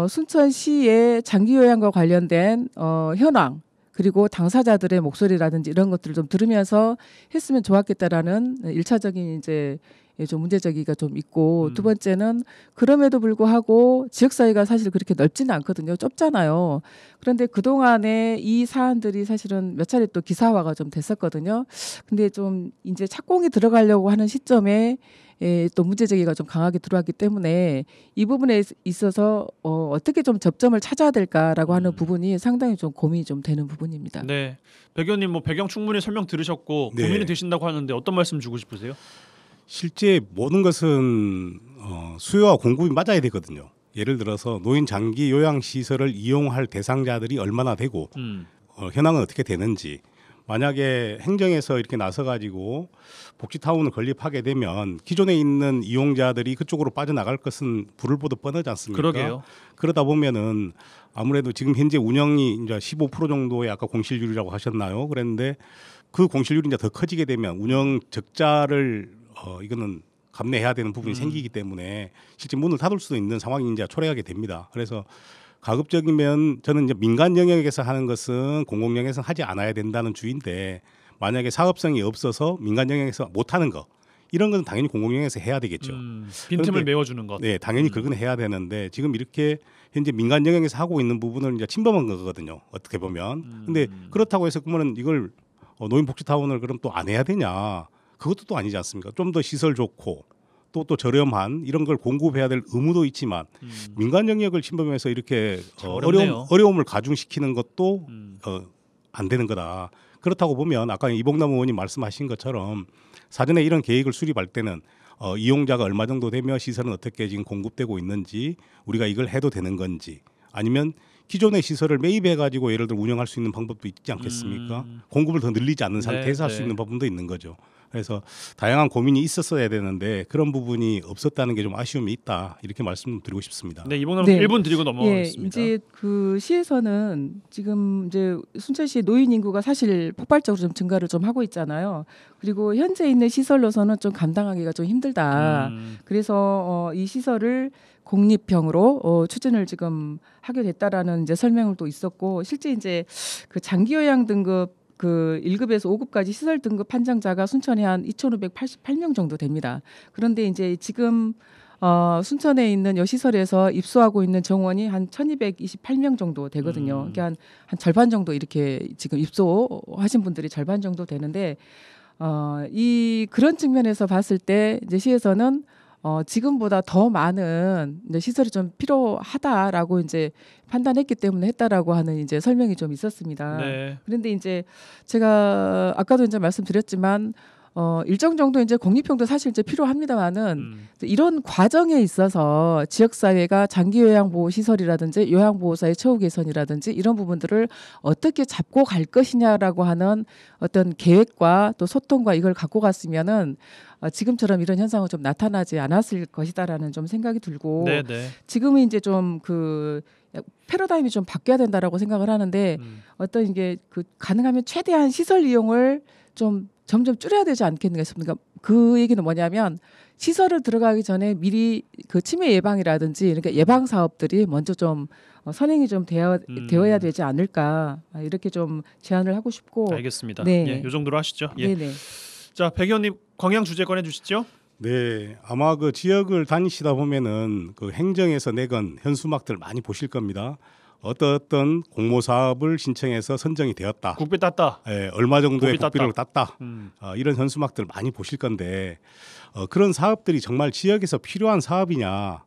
순천시의 장기요양과 관련된 현황 그리고 당사자들의 목소리라든지 이런 것들을 좀 들으면서 했으면 좋았겠다라는 1차적인 이제 좀 문제제기가 좀 있고 두 번째는 그럼에도 불구하고 지역사회가 사실 그렇게 넓지는 않거든요. 좁잖아요. 그런데 그동안에 이 사안들이 사실은 몇 차례 또 기사화가 좀 됐었거든요. 근데 좀 이제 착공이 들어가려고 하는 시점에 또 문제제기가 좀 강하게 들어왔기 때문에 이 부분에 있어서 어떻게 좀 접점을 찾아야 될까라고 하는 부분이 상당히 좀 고민이 좀 되는 부분입니다. 네, 백 의원님 뭐 배경 충분히 설명 들으셨고 네. 고민이 되신다고 하는데 어떤 말씀 주고 싶으세요? 실제 모든 것은 수요와 공급이 맞아야 되거든요. 예를 들어서 노인 장기 요양 시설을 이용할 대상자들이 얼마나 되고 현황은 어떻게 되는지 만약에 행정에서 이렇게 나서 가지고 복지타운을 건립하게 되면 기존에 있는 이용자들이 그쪽으로 빠져나갈 것은 불을 보듯 뻔하지 않습니까? 그러게요. 그러다 보면은 아무래도 지금 현재 운영이 이제 15% 정도의 아까 공실률이라고 하셨나요? 그랬는데 그 공실률이 이제 더 커지게 되면 운영 적자를 이거는 감내해야 되는 부분이 생기기 때문에 실제 문을 닫을 수도 있는 상황이 이제 초래하게 됩니다. 그래서 가급적이면 저는 이제 민간 영역에서 하는 것은 공공 영역에서 하지 않아야 된다는 주의인데 만약에 사업성이 없어서 민간 영역에서 못 하는 거 이런 건 당연히 공공 영역에서 해야 되겠죠. 빈틈을 메워주는 것. 네, 당연히 그건 해야 되는데 지금 이렇게 현재 민간 영역에서 하고 있는 부분을 이제 침범한 거거든요. 어떻게 보면. 근데 그렇다고 해서 그러면 이걸 노인복지타운을 그럼 또 안 해야 되냐? 그것도 또 아니지 않습니까? 좀 더 시설 좋고 또 저렴한 이런 걸 공급해야 될 의무도 있지만 민간 영역을 침범해서 이렇게 어려움을 가중시키는 것도 안 되는 거다. 그렇다고 보면 아까 이봉남 의원님 말씀하신 것처럼 사전에 이런 계획을 수립할 때는 이용자가 얼마 정도 되며 시설은 어떻게 지금 공급되고 있는지 우리가 이걸 해도 되는 건지 아니면 기존의 시설을 매입해 가지고 예를 들어 운영할 수 있는 방법도 있지 않겠습니까? 공급을 더 늘리지 않는 상태에서 할 수 있는 부분도 있는 거죠. 그래서 다양한 고민이 있었어야 되는데 그런 부분이 없었다는 게 좀 아쉬움이 있다 이렇게 말씀드리고 싶습니다. 네, 이봉남 1분 드리고 넘어가겠습니다. 이제 그 시에서는 지금 이제 순천시 노인 인구가 사실 폭발적으로 좀 증가를 좀 하고 있잖아요. 그리고 현재 있는 시설로서는 좀 감당하기가 좀 힘들다. 그래서 이 시설을 공립형으로 추진을 지금 하게 됐다라는 이제 설명을 또 있었고 실제 이제 그 장기요양 등급 그 1급에서 5급까지 시설 등급 판정자가 순천에 한 2,588명 정도 됩니다. 그런데 이제 지금 순천에 있는 여 시설에서 입소하고 있는 정원이 한 1,228명 정도 되거든요. 그러니까 한 절반 정도 이렇게 지금 입소하신 분들이 절반 정도 되는데 이 그런 측면에서 봤을 때 이제 시에서는 지금보다 더 많은 이제 시설이 좀 필요하다라고 이제 판단했기 때문에 했다라고 하는 이제 설명이 좀 있었습니다. 네. 그런데 이제 제가 아까도 이제 말씀드렸지만 일정 정도 이제 공립형도 사실 이제 필요합니다만은 이런 과정에 있어서 지역 사회가 장기 요양 보호 시설이라든지 요양 보호사의 처우 개선이라든지 이런 부분들을 어떻게 잡고 갈 것이냐라고 하는 어떤 계획과 또 소통과 이걸 갖고 갔으면은 지금처럼 이런 현상은 좀 나타나지 않았을 것이다라는 좀 생각이 들고 지금은 이제 좀 그 패러다임이 좀 바뀌어야 된다라고 생각을 하는데 어떤 이게 그 가능하면 최대한 시설 이용을 좀 점점 줄여야 되지 않겠는가 싶습니다. 그 얘기는 뭐냐면 시설을 들어가기 전에 미리 그 치매 예방이라든지 그러니까 예방 사업들이 먼저 좀 선행이 좀 되어야 되지 않을까 이렇게 좀 제안을 하고 싶고. 알겠습니다. 네. 예, 이 정도로 하시죠. 예. 네네. 자, 백 의원님 광양 주제 꺼내 주시죠. 네, 아마 그 지역을 다니시다 보면은 그 행정에서 내건 현수막들 많이 보실 겁니다. 어떤 공모 사업을 신청해서 선정이 되었다. 국비 땄다. 예, 얼마 정도의 국비 국비를 땄다. 이런 현수막들 많이 보실 건데 그런 사업들이 정말 지역에서 필요한 사업이냐,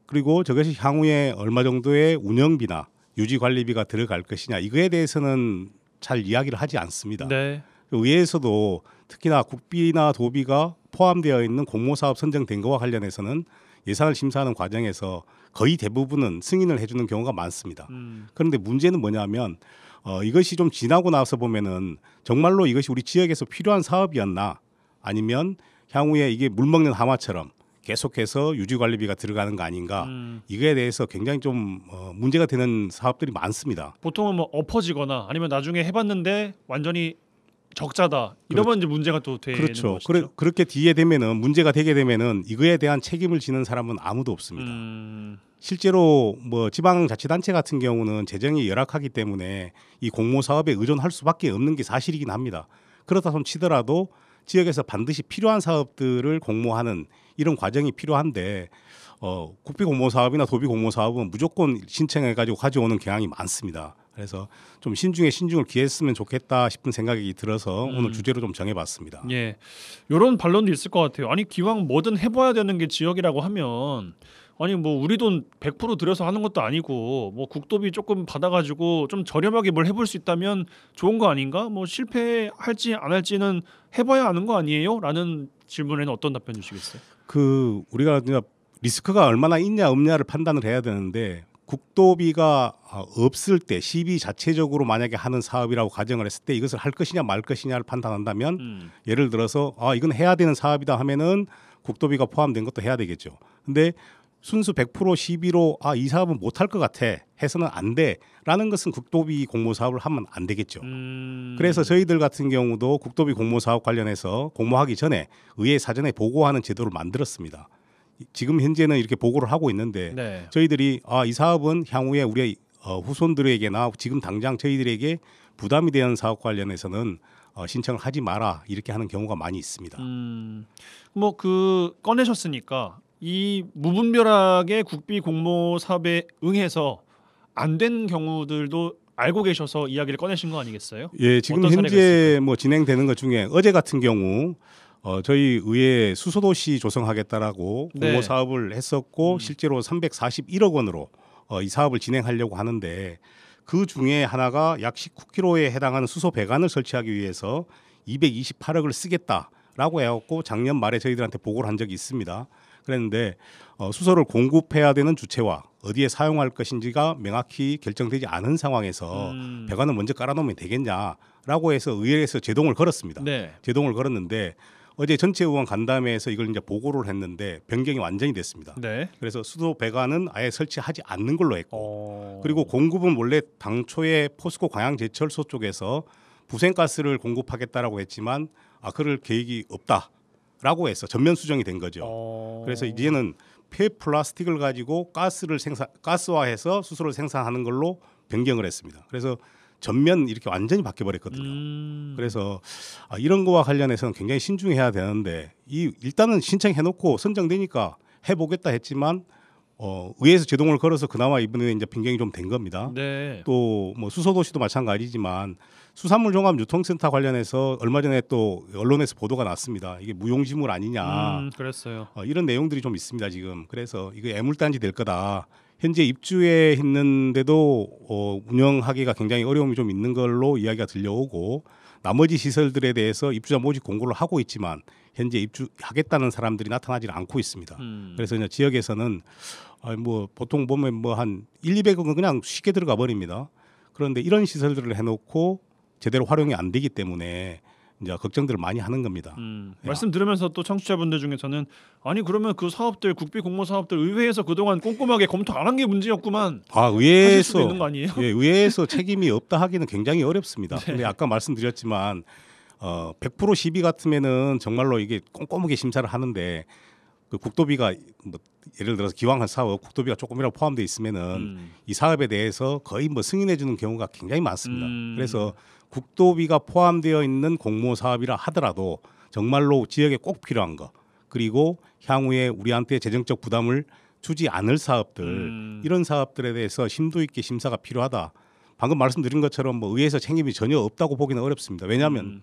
그리고 저것이 향후에 얼마 정도의 운영비나 유지 관리비가 들어갈 것이냐, 이거에 대해서는 잘 이야기를 하지 않습니다. 네. 의회에서도 특히나 국비나 도비가 포함되어 있는 공모사업 선정된 것과 관련해서는 예산을 심사하는 과정에서 거의 대부분은 승인을 해주는 경우가 많습니다. 그런데 문제는 뭐냐면 이것이 좀 지나고 나서 보면은 정말로 이것이 우리 지역에서 필요한 사업이었나, 아니면 향후에 이게 물먹는 하마처럼 계속해서 유지 관리비가 들어가는 거 아닌가. 이거에 대해서 굉장히 좀 문제가 되는 사업들이 많습니다. 보통은 뭐 엎어지거나 아니면 나중에 해봤는데 완전히 적자다 이러면 이제 문제가 또 되는 그렇죠. 것이죠. 그렇게 뒤에 되면은 문제가 되게 되면은 이거에 대한 책임을 지는 사람은 아무도 없습니다. 실제로 뭐 지방자치단체 같은 경우는 재정이 열악하기 때문에 이 공모 사업에 의존할 수밖에 없는 게 사실이긴 합니다. 그렇다 손 치더라도 지역에서 반드시 필요한 사업들을 공모하는 이런 과정이 필요한데 국비 공모 사업이나 도비 공모 사업은 무조건 신청해 가지고 가져오는 경향이 많습니다. 그래서 좀 신중에 신중을 기했으면 좋겠다 싶은 생각이 들어서 오늘 주제로 좀 정해봤습니다. 예, 이런 반론도 있을 것 같아요. 아니 기왕 뭐든 해봐야 되는 게 지역이라고 하면 아니 뭐 우리 돈 100% 들여서 하는 것도 아니고 뭐 국도비 조금 받아가지고 좀 저렴하게 뭘 해볼 수 있다면 좋은 거 아닌가? 뭐 실패할지 안 할지는 해봐야 아는 거 아니에요? 라는 질문에는 어떤 답변 주시겠어요? 우리가 리스크가 얼마나 있냐 없냐를 판단을 해야 되는데 국도비가 없을 때 시비 자체적으로 만약에 하는 사업이라고 가정을 했을 때 이것을 할 것이냐 말 것이냐를 판단한다면 예를 들어서 이건 해야 되는 사업이다 하면은 국도비가 포함된 것도 해야 되겠죠. 근데 순수 100% 시비로 이 사업은 못할 것 같아 해서는 안 돼라는 것은 국도비 공모 사업을 하면 안 되겠죠. 그래서 저희들 같은 경우도 국도비 공모 사업 관련해서 공모하기 전에 의회 사전에 보고하는 제도를 만들었습니다. 지금 현재는 이렇게 보고를 하고 있는데 네. 저희들이 이 사업은 향후에 우리 후손들에게나 지금 당장 저희들에게 부담이 되는 사업 관련해서는 신청을 하지 마라 이렇게 하는 경우가 많이 있습니다. 뭐 꺼내셨으니까 이 무분별하게 국비 공모 사업에 응해서 안 된 경우들도 알고 계셔서 이야기를 꺼내신 거 아니겠어요? 예, 지금 어떤 사례가 현재 있을까요? 뭐 진행되는 것 중에 어제 같은 경우 저희 의회 수소도시 조성하겠다라고 네. 공모 사업을 했었고 실제로 341억 원으로 이 사업을 진행하려고 하는데 그 중에 하나가 약 19km에 해당하는 수소 배관을 설치하기 위해서 228억을 쓰겠다라고 해갖고 작년 말에 저희들한테 보고를 한 적이 있습니다. 그랬는데 수소를 공급해야 되는 주체와 어디에 사용할 것인지가 명확히 결정되지 않은 상황에서 배관을 먼저 깔아놓으면 되겠냐라고 해서 의회에서 제동을 걸었습니다. 네. 제동을 걸었는데 어제 전체 의원 간담회에서 이걸 이제 보고를 했는데 변경이 완전히 됐습니다. 네. 그래서 수소 배관은 아예 설치하지 않는 걸로 했고 그리고 공급은 원래 당초에 포스코 광양제철소 쪽에서 부생가스를 공급하겠다라고 했지만 그럴 계획이 없다라고 해서 전면 수정이 된 거죠. 그래서 이제는 폐플라스틱을 가지고 가스화해서 수소를 생산하는 걸로 변경을 했습니다. 그래서 전면 이렇게 완전히 바뀌어버렸거든요. 그래서 이런 거와 관련해서는 굉장히 신중해야 되는데 일단은 신청해놓고 선정되니까 해보겠다 했지만 의회에서 제동을 걸어서 그나마 이번에 이제 변경이 좀 된 겁니다. 네. 또 뭐 수소도시도 마찬가지지만 수산물 종합 유통센터 관련해서 얼마 전에 또 언론에서 보도가 났습니다. 이게 무용지물 아니냐. 그랬어요. 이런 내용들이 좀 있습니다 지금. 그래서 이거 애물단지 될 거다. 현재 입주해 있는데도 운영하기가 굉장히 어려움이 좀 있는 걸로 이야기가 들려오고 나머지 시설들에 대해서 입주자 모집 공고를 하고 있지만 현재 입주하겠다는 사람들이 나타나지 않고 있습니다. 그래서 이제 지역에서는 뭐 보통 보면 뭐 한 1,200억은 그냥 쉽게 들어가 버립니다. 그런데 이런 시설들을 해놓고 제대로 활용이 안 되기 때문에 이제 걱정들을 많이 하는 겁니다. 말씀 들으면서 또 청취자분들 중에서는 아니 그러면 그 사업들 국비 공모 사업들 의회에서 그동안 꼼꼼하게 검토 안 한 게 문제였구만. 하실 수도 있는 거 아니에요? 의회에서 책임이 없다 하기는 굉장히 어렵습니다. 근데 아까 말씀드렸지만 100% 시비 같으면은 정말로 이게 꼼꼼하게 심사를 하는데 그 국도비가 뭐 예를 들어서 기왕한 사업 국도비가 조금이라도 포함되어 있으면은 이 사업에 대해서 거의 뭐 승인해 주는 경우가 굉장히 많습니다. 그래서 국도비가 포함되어 있는 공모 사업이라 하더라도 정말로 지역에 꼭 필요한 거 그리고 향후에 우리한테 재정적 부담을 주지 않을 사업들 이런 사업들에 대해서 심도 있게 심사가 필요하다. 방금 말씀드린 것처럼 뭐 의회에서 책임이 전혀 없다고 보기는 어렵습니다. 왜냐하면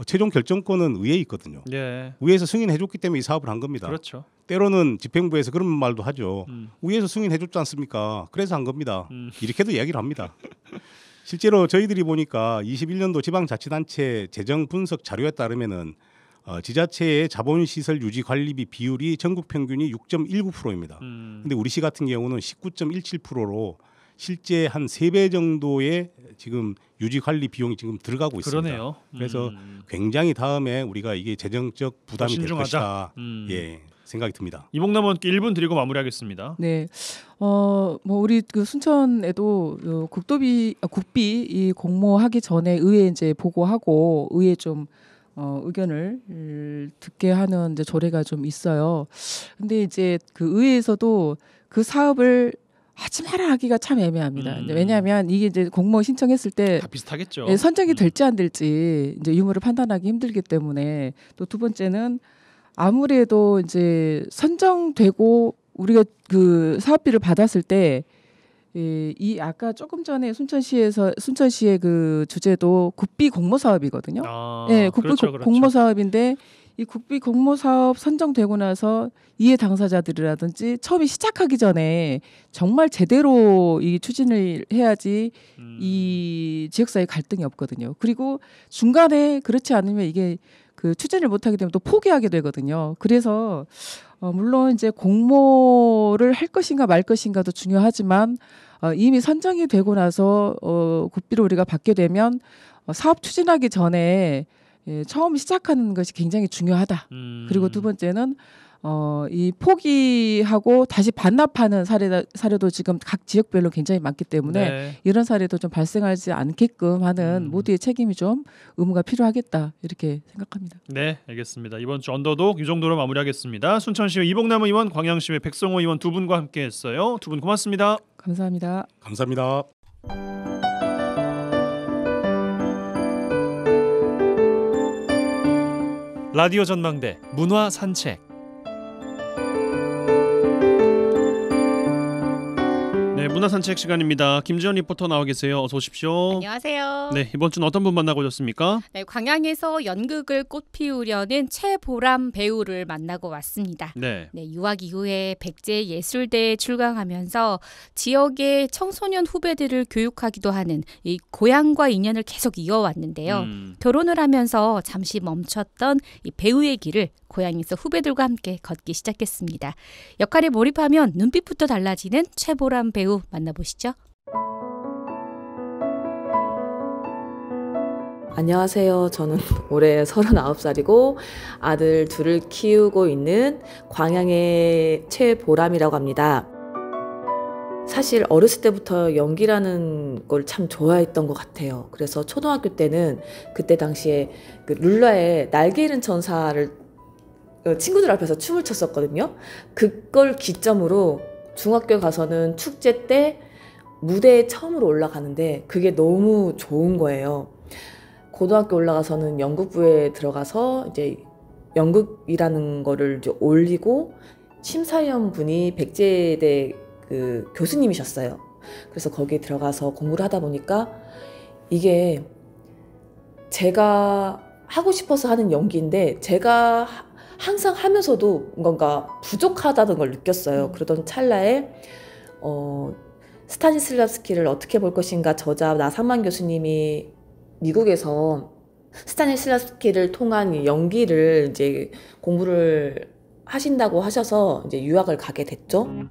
최종 결정권은 의회에 있거든요. 예. 의회에서 승인해줬기 때문에 이 사업을 한 겁니다. 그렇죠. 때로는 집행부에서 그런 말도 하죠. 의회에서 승인해줬지 않습니까? 그래서 한 겁니다. 이렇게도 이야기를 합니다. 실제로 저희들이 보니까 21년도 지방자치단체 재정 분석 자료에 따르면은 지자체의 자본시설 유지 관리비 비율이 전국 평균이 6.19%입니다. 근데 우리 시 같은 경우는 19.17%로 실제 한 3배 정도의 지금 유지 관리 비용이 지금 들어가고 있습니다. 그러네요. 그래서 굉장히 다음에 우리가 이게 재정적 부담이 될 신중하자. 것이다. 예. 생각이 듭니다. 이봉남 의원께 1분 드리고 마무리하겠습니다. 네. 뭐 우리 그 순천에도 국비 이 공모하기 전에 의회 이제 보고하고 의회 좀 의견을 듣게 하는 이제 조례가 좀 있어요. 근데 이제 그 의회에서도 그 사업을 하지 마라 하기가 참 애매합니다. 왜냐하면 이게 이제 공모 신청했을 때 다 비슷하겠죠. 예, 선정이 될지 안 될지 이제 유무를 판단하기 힘들기 때문에 또 두 번째는 아무래도 이제 선정되고 우리가 그 사업비를 받았을 때 이 아까 조금 전에 순천시의 그 주제도 국비 공모 사업이거든요. 네, 국비 그렇죠. 공모 사업인데 이 국비 공모 사업 선정되고 나서 이해 당사자들이라든지 처음에 시작하기 전에 정말 제대로 이 추진을 해야지 이 지역사회 갈등이 없거든요. 그리고 중간에 그렇지 않으면 이게 그 추진을 못하게 되면 또 포기하게 되거든요. 그래서 물론 이제 공모를 할 것인가 말 것인가도 중요하지만 이미 선정이 되고 나서 국비를 우리가 받게 되면 사업 추진하기 전에 처음 시작하는 것이 굉장히 중요하다. 그리고 두 번째는 이 포기하고 다시 반납하는 사례도 지금 각 지역별로 굉장히 많기 때문에 네. 이런 사례도 좀 발생하지 않게끔 하는 모두의 책임이 좀 의무가 필요하겠다 이렇게 생각합니다. 네, 알겠습니다. 이번 주 언더독 이 정도로 마무리하겠습니다. 순천시의 이봉남 의원, 광양시의 백성호 의원 두 분과 함께했어요. 두 분 고맙습니다. 감사합니다. 감사합니다. 라디오 전망대 문화 산책. 네, 문화 산책 시간입니다. 김지연 리포터 나와 계세요. 어서 오십시오. 안녕하세요. 네, 이번 주는 어떤 분 만나고 오셨습니까? 네, 광양에서 연극을 꽃피우려는 최보람 배우를 만나고 왔습니다. 네. 네, 유학 이후에 백제예술대에 출강하면서 지역의 청소년 후배들을 교육하기도 하는 이 고향과 인연을 계속 이어왔는데요. 결혼을 하면서 잠시 멈췄던 이 배우의 길을 고향에서 후배들과 함께 걷기 시작했습니다. 역할에 몰입하면 눈빛부터 달라지는 최보람 배우 만나보시죠. 안녕하세요. 저는 올해 39살이고 아들 둘을 키우고 있는 광양의 최보람이라고 합니다. 사실 어렸을 때부터 연기라는 걸 참 좋아했던 것 같아요. 그래서 초등학교 때는 그때 당시에 그 룰라의 날개 잃은 천사를 친구들 앞에서 춤을 췄었거든요. 그걸 기점으로 중학교 가서는 축제 때 무대에 처음으로 올라가는데 그게 너무 좋은 거예요. 고등학교 올라가서는 연극부에 들어가서 이제 연극이라는 거를 이제 올리고 심사위원 분이 백제대 그 교수님이셨어요. 그래서 거기에 들어가서 공부를 하다 보니까 이게 제가 하고 싶어서 하는 연기인데 제가 항상 하면서도 뭔가 부족하다는 걸 느꼈어요. 그러던 찰나에 스타니슬랍스키를 어떻게 볼 것인가 저자 나상만 교수님이 미국에서 스타니슬랍스키를 통한 연기를 이제 공부를 하신다고 하셔서 이제 유학을 가게 됐죠.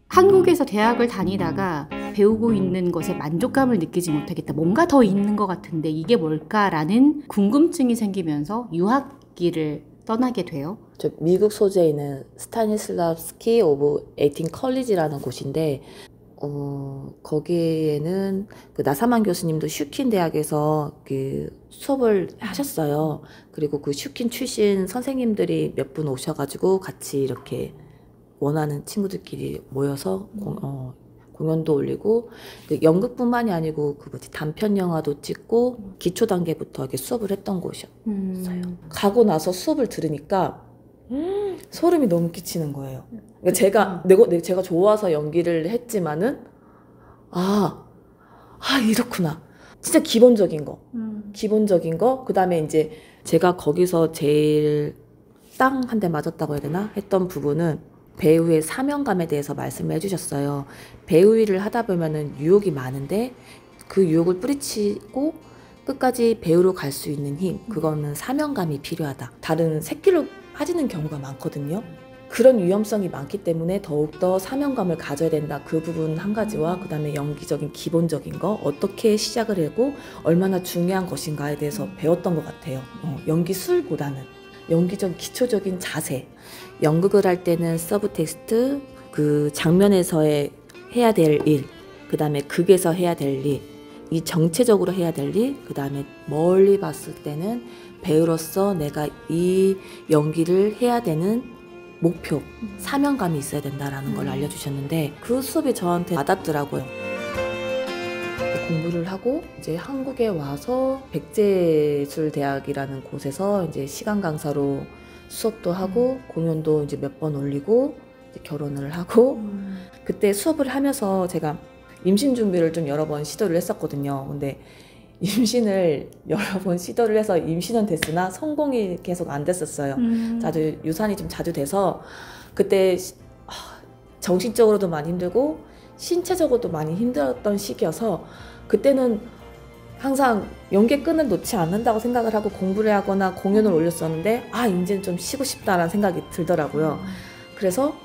한국에서 대학을 다니다가 배우고 있는 것에 만족감을 느끼지 못하겠다. 뭔가 더 있는 것 같은데 이게 뭘까라는 궁금증이 생기면서 유학길을 떠나게 돼요. 저 미국 소재에 있는 스타니슬랍스키 오브 에이틴 컬리지라는 곳인데 거기에는 그 나사만 교수님도 슈킨 대학에서 그 수업을 하셨어요. 그리고 그 슈킨 출신 선생님들이 몇 분 오셔가지고 같이 이렇게 원하는 친구들끼리 모여서 공연도 올리고 연극뿐만이 아니고 그 뭐지 단편 영화도 찍고 기초 단계부터 이렇게 수업을 했던 곳이었어요. 가고 나서 수업을 들으니까 소름이 너무 끼치는 거예요. 그러니까 제가 좋아서 연기를 했지만은 이렇구나. 진짜 기본적인 거. 그다음에 이제 제가 거기서 제일 땅 한 대 맞았다고 해야 되나 했던 부분은 배우의 사명감에 대해서 말씀을 해주셨어요. 배우 일을 하다 보면은 유혹이 많은데 그 유혹을 뿌리치고 끝까지 배우로 갈 수 있는 힘, 그거는 사명감이 필요하다. 다른 새끼로 빠지는 경우가 많거든요. 그런 위험성이 많기 때문에 더욱더 사명감을 가져야 된다. 그 부분 한 가지와 그 다음에 연기적인 기본적인 거 어떻게 시작을 하고 얼마나 중요한 것인가에 대해서 배웠던 것 같아요. 연기술보다는. 연기적 기초적인 자세. 연극을 할 때는 서브텍스트, 그 장면에서의 해야 될 일, 그 다음에 극에서 해야 될 일, 이 정체적으로 해야 될 일, 그 다음에 멀리 봤을 때는 배우로서 내가 이 연기를 해야 되는 목표, 사명감이 있어야 된다라는 걸 알려주셨는데 그 수업이 저한테 와닿더라고요. 공부를 하고 이제 한국에 와서 백제예술대학이라는 곳에서 이제 시간 강사로 수업도 하고 공연도 이제 몇 번 올리고 이제 결혼을 하고 그때 수업을 하면서 제가 임신 준비를 좀 여러 번 시도를 했었거든요. 근데 임신을 여러 번 시도를 해서 임신은 됐으나 성공이 계속 안 됐었어요. 자주 유산이 좀 자주 돼서 그때 정신적으로도 많이 힘들고 신체적으로도 많이 힘들었던 시기여서 그때는 항상 연계끈을 놓지 않는다고 생각을 하고 공부를 하거나 공연을 올렸었는데 이제는 좀 쉬고 싶다라는 생각이 들더라고요. 그래서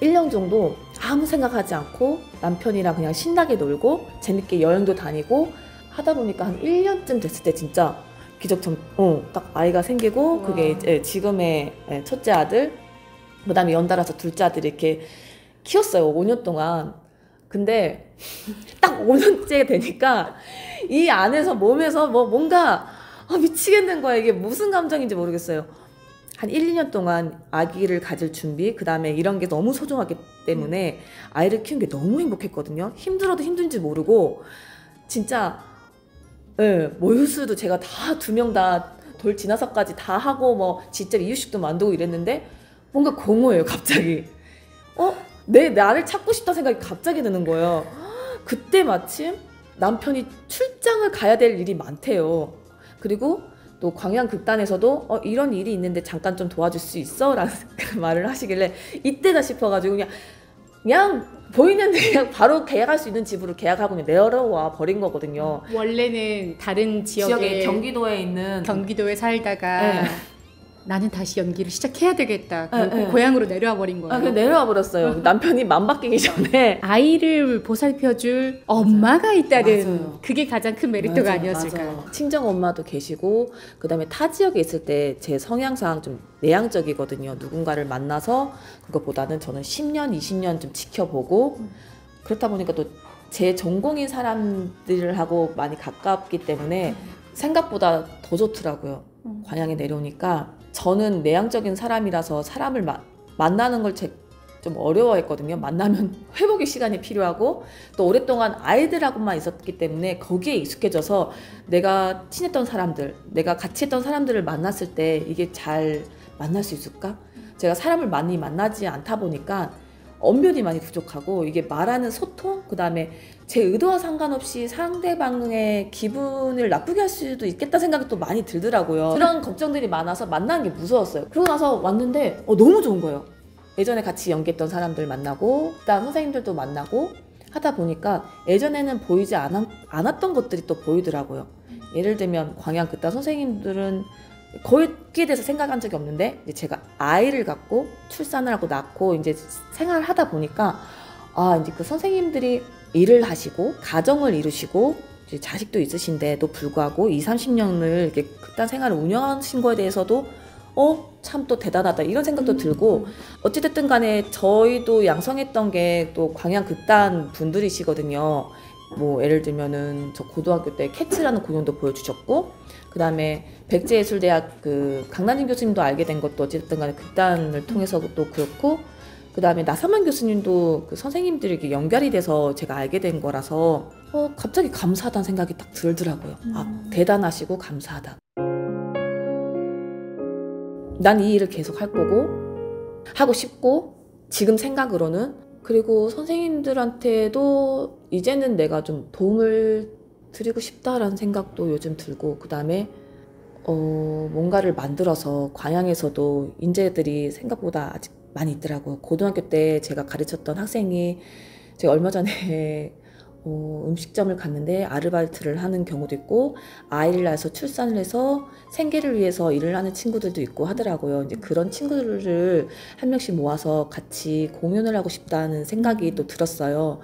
1년 정도 아무 생각하지 않고 남편이랑 그냥 신나게 놀고 재밌게 여행도 다니고 하다 보니까 한 1년쯤 됐을 때 진짜 기적처럼 딱 아이가 생기고 그게 이제 지금의 첫째 아들, 그 다음에 연달아서 둘째 아들 이렇게 키웠어요. 5년 동안. 근데 딱 5년째 되니까 이 안에서 몸에서 뭔가 미치겠는 거야. 이게 무슨 감정인지 모르겠어요. 한 1, 2년 동안 아기를 가질 준비, 그 다음에 이런 게 너무 소중하기 때문에 아이를 키우는 게 너무 행복했거든요. 힘들어도 힘든지 모르고 진짜 모유수도 제가 다 2명 다 돌 지나서까지 다 하고 뭐 직접 이유식도 만들고 이랬는데 뭔가 공허해요. 갑자기 나를 찾고 싶다는 생각이 갑자기 드는 거예요. 그때 마침 남편이 출장을 가야 될 일이 많대요. 그리고 또 광양극단에서도 이런 일이 있는데 잠깐 좀 도와줄 수 있어? 라는 말을 하시길래 이때다 싶어가지고 그냥 보이는데 그냥 바로 계약할 수 있는 집으로 계약하고 그냥 내려와 버린 거거든요. 원래는 다른 지역에 경기도에 있는 경기도에 살다가 나는 다시 연기를 시작해야 되겠다. 그리고 고향으로 내려와 버린 거예요. 그냥 내려와 버렸어요. 남편이 맘 바뀌기 전에. 아이를 보살펴줄 엄마가 있다는 맞아요. 그게 가장 큰 메리트가 아니었을까. 맞아요. 친정 엄마도 계시고 그다음에 타 지역에 있을 때 제 성향상 좀 내향적이거든요. 누군가를 만나서 그것보다는 저는 10년, 20년 좀 지켜보고 그렇다 보니까 또 제 전공인 사람들하고 많이 가깝기 때문에 생각보다 더 좋더라고요. 광양에 내려오니까 저는 내향적인 사람이라서 사람을 만나는 걸 좀 어려워했거든요. 만나면 회복의 시간이 필요하고 또 오랫동안 아이들하고만 있었기 때문에 거기에 익숙해져서 내가 친했던 사람들, 내가 같이 했던 사람들을 만났을 때 이게 잘 만날 수 있을까? 제가 사람을 많이 만나지 않다 보니까 언변이 많이 부족하고 이게 말하는 소통, 그 다음에 제 의도와 상관없이 상대방의 기분을 나쁘게 할 수도 있겠다 생각이 또 많이 들더라고요. 그런 걱정들이 많아서 만나는 게 무서웠어요. 그러고 나서 왔는데 너무 좋은 거예요. 예전에 같이 연기했던 사람들 만나고 그다음 선생님들도 만나고 하다 보니까 예전에는 보이지 않았던 것들이 또 보이더라고요. 예를 들면 광양극단 선생님들은 거기에 대해서 생각한 적이 없는데 이제 제가 아이를 갖고 출산을 하고 낳고 이제 생활을 하다 보니까 이제 그 선생님들이 일을 하시고 가정을 이루시고 이제 자식도 있으신데도 불구하고 20-30년을 이렇게 극단 생활을 운영하신 거에 대해서도 참 또 대단하다 이런 생각도 들고 어찌됐든 간에 저희도 양성했던 게 또 광양극단 분들이시거든요. 뭐 예를 들면은 저 고등학교 때 캐츠라는 공연도 보여주셨고 그 다음에 백제예술대학 그 강난진 교수님도 알게 된 것도 어쨌든 간에 극단을 통해서도 그렇고 그 다음에 나사만 교수님도 그 선생님들이 이렇게 연결이 돼서 제가 알게 된 거라서 갑자기 감사하다는 생각이 딱 들더라고요. 대단하시고 감사하다. 난 이 일을 계속 할 거고 하고 싶고 지금 생각으로는 그리고 선생님들한테도 이제는 내가 좀 도움을 드리고 싶다라는 생각도 요즘 들고 그 다음에 뭔가를 만들어서 광양에서도 인재들이 생각보다 아직 많이 있더라고요. 고등학교 때 제가 가르쳤던 학생이 제가 얼마 전에 음식점을 갔는데 아르바이트를 하는 경우도 있고 아이를 낳아서 출산을 해서 생계를 위해서 일을 하는 친구들도 있고 하더라고요. 이제 그런 친구들을 한 명씩 모아서 같이 공연을 하고 싶다는 생각이 또 들었어요.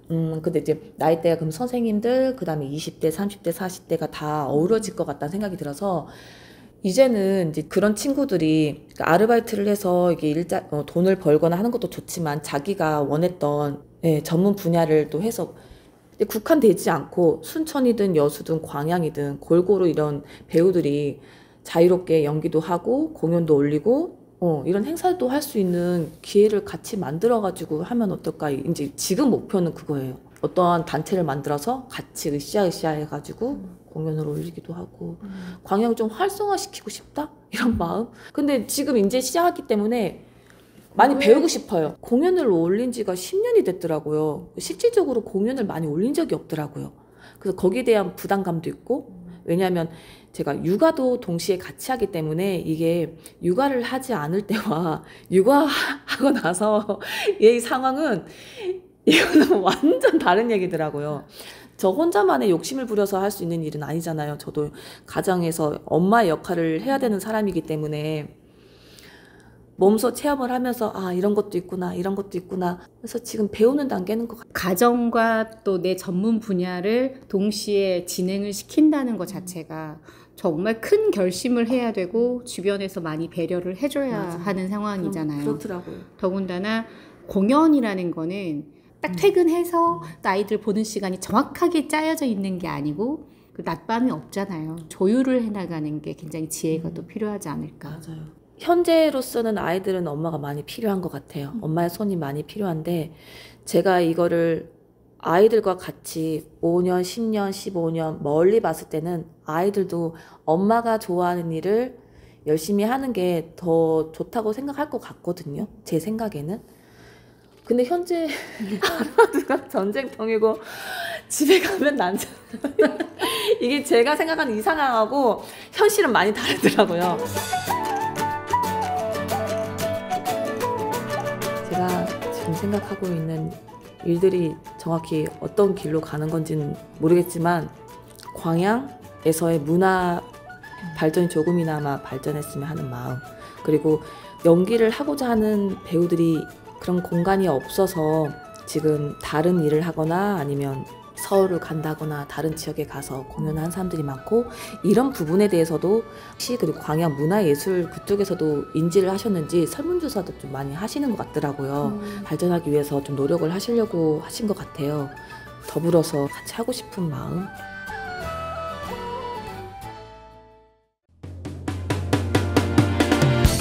근데 이제 나이대가 그럼 선생님들, 그 다음에 20대, 30대, 40대가 다 어우러질 것 같다는 생각이 들어서 이제는 이제 그런 친구들이 아르바이트를 해서 이게 돈을 벌거나 하는 것도 좋지만 자기가 원했던 전문 분야를 또 해서 국한되지 않고 순천이든 여수든 광양이든 골고루 이런 배우들이 자유롭게 연기도 하고 공연도 올리고 이런 행사도 할 수 있는 기회를 같이 만들어가지고 하면 어떨까. 이제 지금 목표는 그거예요. 어떠한 단체를 만들어서 같이 으쌰으쌰 해가지고 공연을 올리기도 하고 광양을 좀 활성화시키고 싶다? 이런 마음? 근데 지금 이제 시작했기 때문에 많이 배우고 싶어요. 공연을 올린 지가 10년이 됐더라고요. 실질적으로 공연을 많이 올린 적이 없더라고요. 그래서 거기에 대한 부담감도 있고, 왜냐하면 제가 육아도 동시에 같이 하기 때문에 이게 육아를 하지 않을 때와 육아하고 나서 이 상황은 이거는 완전 다른 얘기더라고요. 저 혼자만의 욕심을 부려서 할 수 있는 일은 아니잖아요. 저도 가정에서 엄마의 역할을 해야 되는 사람이기 때문에 몸소 체험을 하면서 이런 것도 있구나, 이런 것도 있구나. 그래서 지금 배우는 단계는 것 같아요. 가정과 또 내 전문 분야를 동시에 진행을 시킨다는 것 자체가 정말 큰 결심을 해야 되고 주변에서 많이 배려를 해줘야 하는 상황이잖아요. 그렇더라고요. 더군다나 공연이라는 거는 딱 퇴근해서 또 아이들 보는 시간이 정확하게 짜여져 있는 게 아니고 그 낮밤이 없잖아요. 조율을 해나가는 게 굉장히 지혜가 또 필요하지 않을까. 맞아요. 현재로서는 아이들은 엄마가 많이 필요한 것 같아요. 엄마의 손이 많이 필요한데 제가 이거를 아이들과 같이 5년, 10년, 15년 멀리 봤을 때는 아이들도 엄마가 좋아하는 일을 열심히 하는 게 더 좋다고 생각할 것 같거든요. 제 생각에는. 근데 현재 아르바이트가 전쟁통이고 집에 가면 난장. 이게 제가 생각하는 이 상황하고 현실은 많이 다르더라고요. 제가 지금 생각하고 있는 일들이 정확히 어떤 길로 가는 건지는 모르겠지만 광양에서의 문화 발전이 조금이나마 발전했으면 하는 마음, 그리고 연기를 하고자 하는 배우들이 그런 공간이 없어서 지금 다른 일을 하거나 아니면 서울을 간다거나 다른 지역에 가서 공연을 한 사람들이 많고, 이런 부분에 대해서도 혹시 그리고 광양 문화예술 그쪽에서도 인지를 하셨는지 설문조사도 좀 많이 하시는 것 같더라고요. 발전하기 위해서 좀 노력을 하시려고 하신 것 같아요. 더불어서 같이 하고 싶은 마음.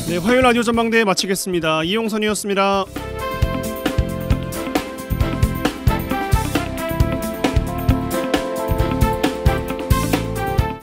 네, 화요일 라디오 전망대 마치겠습니다. 이용선이었습니다.